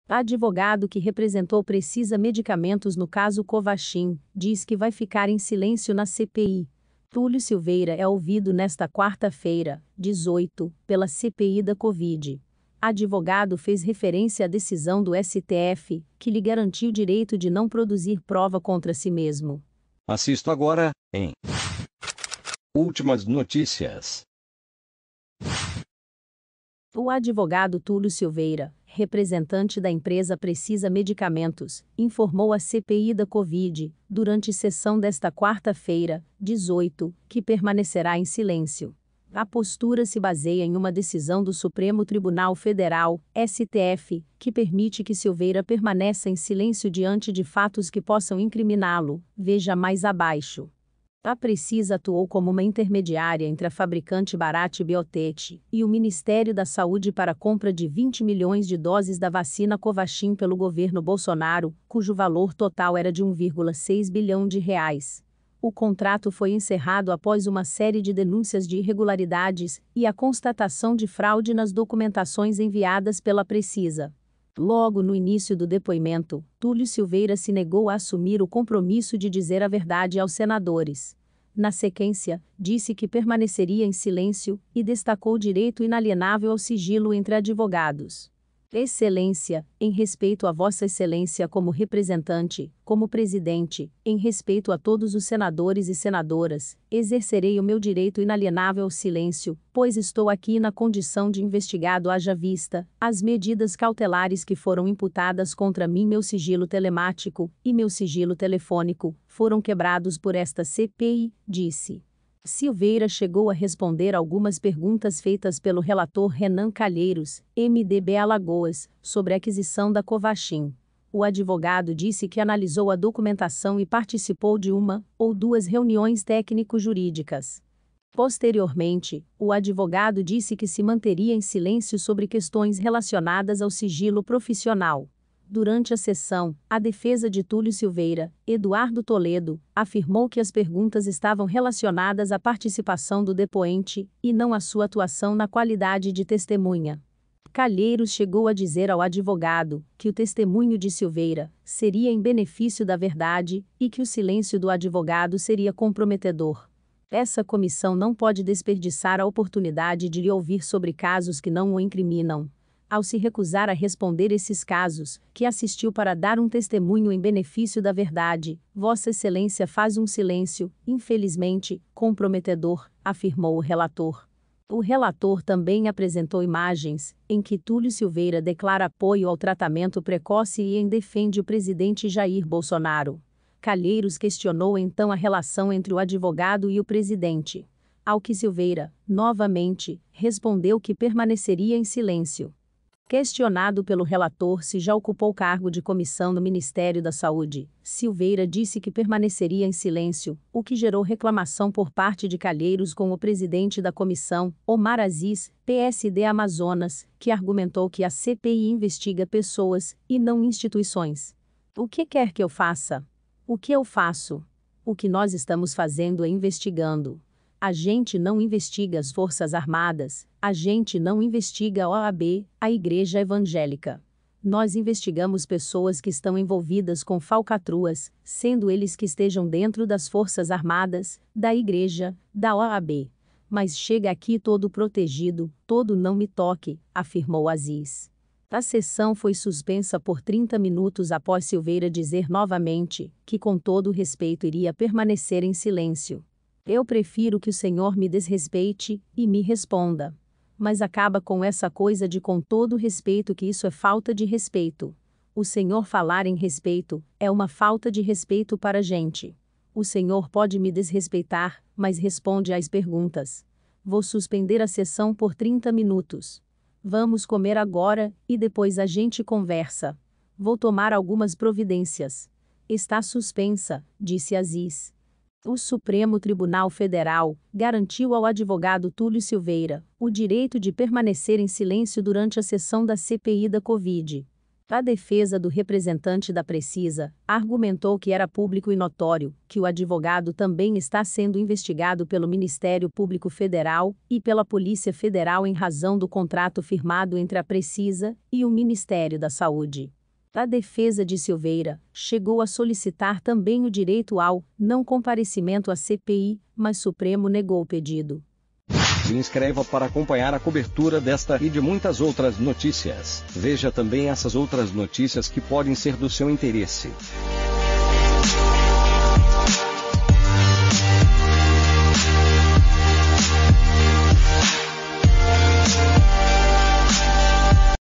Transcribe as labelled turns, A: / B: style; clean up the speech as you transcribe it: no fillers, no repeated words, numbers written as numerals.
A: Advogado que representou Precisa Medicamentos no caso Covaxin, diz que vai ficar em silêncio na CPI. Túlio Silveira é ouvido nesta quarta-feira, 18, pela CPI da Covid. Advogado fez referência à decisão do STF, que lhe garantiu o direito de não produzir prova contra si mesmo.
B: Assisto agora, em Últimas Notícias.
A: O advogado Túlio Silveira, representante da empresa Precisa Medicamentos, informou à CPI da Covid, durante sessão desta quarta-feira, 18, que permanecerá em silêncio. A postura se baseia em uma decisão do Supremo Tribunal Federal, STF, que permite que Silveira permaneça em silêncio diante de fatos que possam incriminá-lo. Veja mais abaixo. A Precisa atuou como uma intermediária entre a fabricante Bharat Biotech e o Ministério da Saúde para a compra de 20 milhões de doses da vacina Covaxin pelo governo Bolsonaro, cujo valor total era de 1,6 bilhão de reais. O contrato foi encerrado após uma série de denúncias de irregularidades e a constatação de fraude nas documentações enviadas pela Precisa. Logo no início do depoimento, Túlio Silveira se negou a assumir o compromisso de dizer a verdade aos senadores. Na sequência, disse que permaneceria em silêncio e destacou o direito inalienável ao sigilo entre advogados. Excelência, em respeito a Vossa Excelência como representante, como presidente, em respeito a todos os senadores e senadoras, exercerei o meu direito inalienável ao silêncio, pois estou aqui na condição de investigado haja vista as medidas cautelares que foram imputadas contra mim. Meu sigilo telemático e meu sigilo telefônico foram quebrados por esta CPI, disse. Silveira chegou a responder algumas perguntas feitas pelo relator Renan Calheiros, MDB Alagoas, sobre a aquisição da Covaxin. O advogado disse que analisou a documentação e participou de uma ou duas reuniões técnico-jurídicas. Posteriormente, o advogado disse que se manteria em silêncio sobre questões relacionadas ao sigilo profissional. Durante a sessão, a defesa de Túlio Silveira, Eduardo Toledo, afirmou que as perguntas estavam relacionadas à participação do depoente, e não à sua atuação na qualidade de testemunha. Calheiros chegou a dizer ao advogado que o testemunho de Silveira seria em benefício da verdade e que o silêncio do advogado seria comprometedor. Essa comissão não pode desperdiçar a oportunidade de lhe ouvir sobre casos que não o incriminam. Ao se recusar a responder esses casos, que assistiu para dar um testemunho em benefício da verdade, Vossa Excelência faz um silêncio, infelizmente, comprometedor, afirmou o relator. O relator também apresentou imagens, em que Túlio Silveira declara apoio ao tratamento precoce e defende o presidente Jair Bolsonaro. Calheiros questionou então a relação entre o advogado e o presidente. Ao que Silveira, novamente, respondeu que permaneceria em silêncio. Questionado pelo relator se já ocupou cargo de comissão no Ministério da Saúde, Silveira disse que permaneceria em silêncio, o que gerou reclamação por parte de Calheiros com o presidente da comissão, Omar Aziz, PSD Amazonas, que argumentou que a CPI investiga pessoas e não instituições. O que quer que eu faça? O que eu faço? O que nós estamos fazendo é investigando. A gente não investiga as Forças Armadas, a gente não investiga a OAB, a Igreja Evangélica. Nós investigamos pessoas que estão envolvidas com falcatruas, sendo eles que estejam dentro das Forças Armadas, da Igreja, da OAB. Mas chega aqui todo protegido, todo não me toque, afirmou Aziz. A sessão foi suspensa por 30 minutos após Silveira dizer novamente que com todo respeito iria permanecer em silêncio. Eu prefiro que o senhor me desrespeite e me responda. Mas acaba com essa coisa de com todo respeito, que isso é falta de respeito. O senhor falar em respeito é uma falta de respeito para a gente. O senhor pode me desrespeitar, mas responde às perguntas. Vou suspender a sessão por 30 minutos. Vamos comer agora e depois a gente conversa. Vou tomar algumas providências. Está suspensa, disse Aziz. O Supremo Tribunal Federal garantiu ao advogado Túlio Silveira o direito de permanecer em silêncio durante a sessão da CPI da Covid. A defesa do representante da Precisa argumentou que era público e notório que o advogado também está sendo investigado pelo Ministério Público Federal e pela Polícia Federal em razão do contrato firmado entre a Precisa e o Ministério da Saúde. A defesa de Silveira chegou a solicitar também o direito ao não comparecimento à CPI, mas Supremo negou o pedido.
B: Se inscreva para acompanhar a cobertura desta e de muitas outras notícias. Veja também essas outras notícias que podem ser do seu interesse.